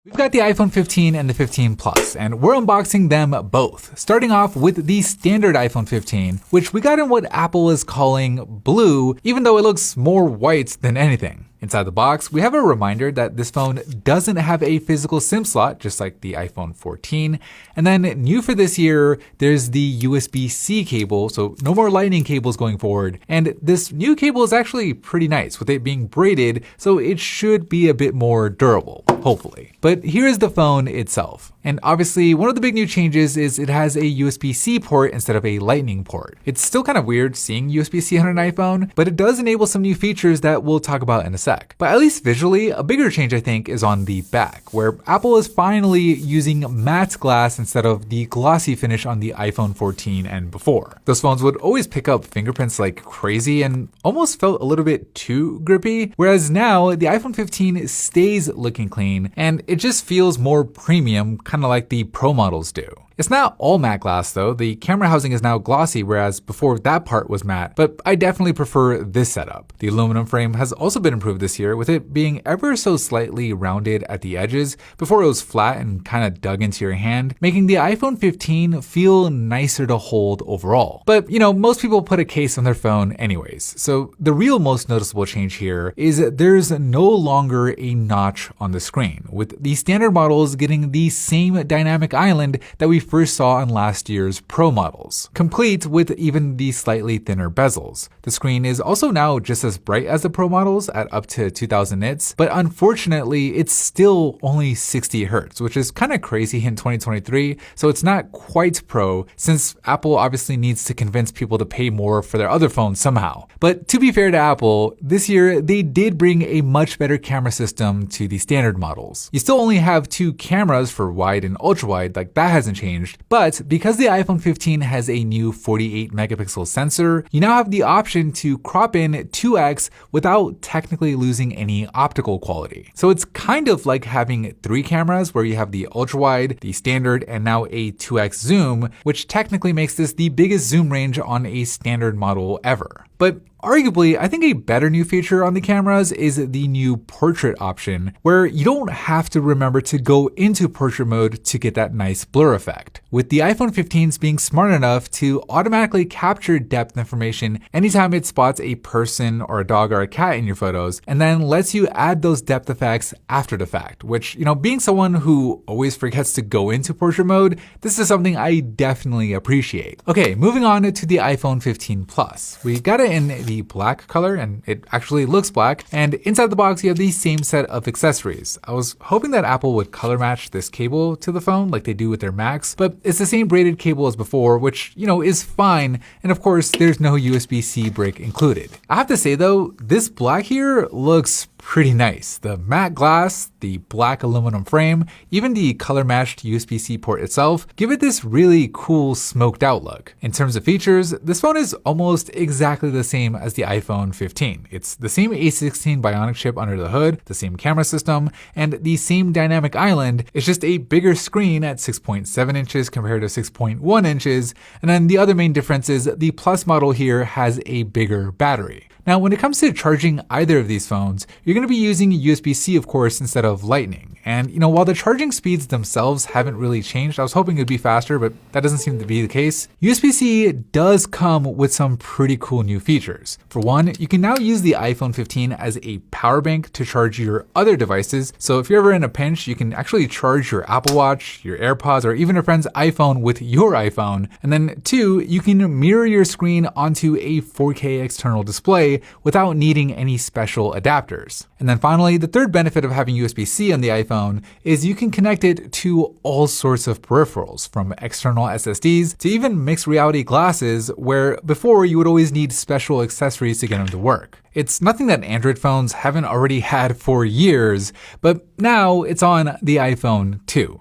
We've got the iPhone 15 and the 15 Plus, and we're unboxing them both. Starting off with the standard iPhone 15, which we got in what Apple is calling blue, even though it looks more white than anything. Inside the box, we have a reminder that this phone doesn't have a physical SIM slot, just like the iPhone 14. And then new for this year, there's the USB-C cable, so no more lightning cables going forward. And this new cable is actually pretty nice, with it being braided, so it should be a bit more durable, hopefully. But here is the phone itself. And obviously, one of the big new changes is it has a USB-C port instead of a lightning port. It's still kind of weird seeing USB-C on an iPhone, but it does enable some new features that we'll talk about in a sec. But at least visually, a bigger change I think is on the back, where Apple is finally using matte glass instead of the glossy finish on the iPhone 14 and before. Those phones would always pick up fingerprints like crazy and almost felt a little bit too grippy, whereas now the iPhone 15 stays looking clean and it just feels more premium, kind of like the Pro models do. It's not all matte glass though. The camera housing is now glossy, whereas before that part was matte, but I definitely prefer this setup. The aluminum frame has also been improved this year, with it being ever so slightly rounded at the edges. Before it was flat and kind of dug into your hand, making the iPhone 15 feel nicer to hold overall. But you know, most people put a case on their phone anyways, so the real most noticeable change here is there's no longer a notch on the screen, with the standard models getting the same dynamic island that we first saw on last year's Pro models, complete with even the slightly thinner bezels. The screen is also now just as bright as the Pro models at up to 2000 nits, but unfortunately it's still only 60 Hz, which is kind of crazy in 2023, so it's not quite Pro, since Apple obviously needs to convince people to pay more for their other phones somehow. But to be fair to Apple, this year they did bring a much better camera system to the standard models. You still only have two cameras for wide and ultra wide, like that hasn't changed. But because the iPhone 15 has a new 48 megapixel sensor, you now have the option to crop in 2x without technically losing any optical quality. So it's kind of like having three cameras where you have the ultra wide, the standard, and now a 2x zoom, which technically makes this the biggest zoom range on a standard model ever. But arguably, I think a better new feature on the cameras is the new portrait option, where you don't have to remember to go into portrait mode to get that nice blur effect, with the iPhone 15s being smart enough to automatically capture depth information anytime it spots a person or a dog or a cat in your photos, and then lets you add those depth effects after the fact, which, you know, being someone who always forgets to go into portrait mode, this is something I definitely appreciate. Okay, moving on to the iPhone 15 Plus. We got it in the black color, and it actually looks black, and inside the box you have the same set of accessories. I was hoping that Apple would color match this cable to the phone like they do with their Macs, but it's the same braided cable as before, which, you know, is fine, and of course there's no USB-C brick included. I have to say though, this black here looks pretty nice. The matte glass, the black aluminum frame, even the color matched USB-C port itself give it this really cool smoked out look. In terms of features, this phone is almost exactly the same as the iPhone 15. It's the same A16 Bionic chip under the hood, the same camera system, and the same dynamic island. It's just a bigger screen at 6.7 inches compared to 6.1 inches, and then the other main difference is the Plus model here has a bigger battery. Now, when it comes to charging either of these phones, you're going to be using USB-C, of course, instead of Lightning. And, you know, while the charging speeds themselves haven't really changed, I was hoping it'd be faster, but that doesn't seem to be the case. USB-C does come with some pretty cool new features. For one, you can now use the iPhone 15 as a power bank to charge your other devices. So if you're ever in a pinch, you can actually charge your Apple Watch, your AirPods, or even a friend's iPhone with your iPhone. And then two, you can mirror your screen onto a 4K external display without needing any special adapters. And then finally, the third benefit of having USB-C on the iPhone is you can connect it to all sorts of peripherals, from external SSDs to even mixed reality glasses, where before you would always need special accessories to get them to work. It's nothing that Android phones haven't already had for years, but now it's on the iPhone too.